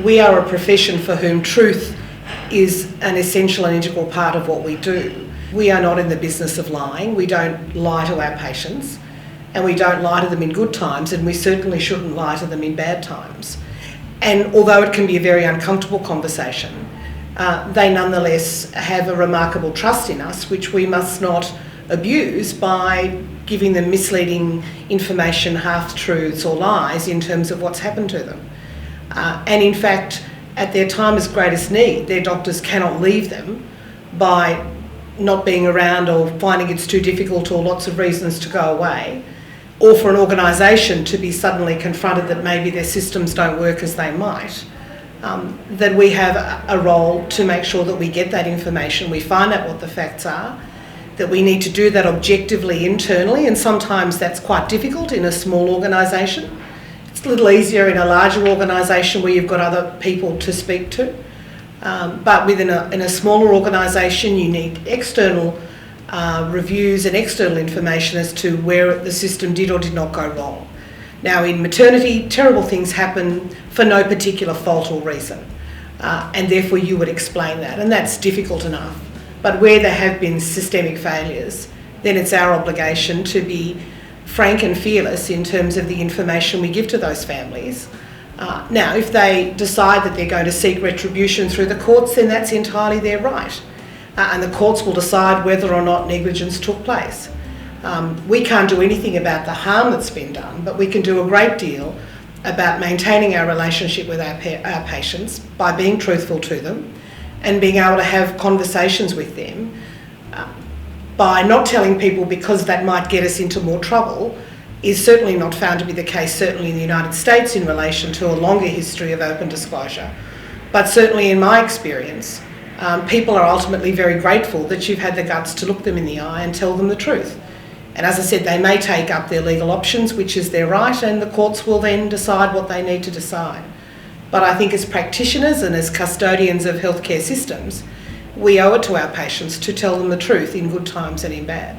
we are a profession for whom truth is an essential and integral part of what we do. We are not in the business of lying. We don't lie to our patients, and we don't lie to them in good times, and we certainly shouldn't lie to them in bad times. And although it can be a very uncomfortable conversation, they nonetheless have a remarkable trust in us, which we must not abuse by giving them misleading information, half-truths or lies in terms of what's happened to them. And in fact, at their time of greatest need, their doctors cannot leave them by not being around or finding it's too difficult or lots of reasons to go away, or for an organisation to be suddenly confronted that maybe their systems don't work as they might. That we have a role to make sure that we get that information, we find out what the facts are, that we need to do that objectively internally, and sometimes that's quite difficult in a small organisation. It's a little easier in a larger organisation where you've got other people to speak to. But in a smaller organisation, you need external reviews and external information as to where the system did or did not go wrong. Now, in maternity, terrible things happen for no particular fault or reason, and therefore you would explain that, and that's difficult enough. But where there have been systemic failures, then it's our obligation to be frank and fearless in terms of the information we give to those families. Now, if they decide that they're going to seek retribution through the courts, then that's entirely their right. And the courts will decide whether or not negligence took place. We can't do anything about the harm that's been done, but we can do a great deal about maintaining our relationship with our patients by being truthful to them and being able to have conversations with them, by not telling people because that might get us into more trouble is certainly not found to be the case, certainly in the United States in relation to a longer history of open disclosure. But certainly in my experience, people are ultimately very grateful that you've had the guts to look them in the eye and tell them the truth. And as I said, they may take up their legal options, which is their right, and the courts will then decide what they need to decide. But I think as practitioners and as custodians of healthcare systems, we owe it to our patients to tell them the truth in good times and in bad.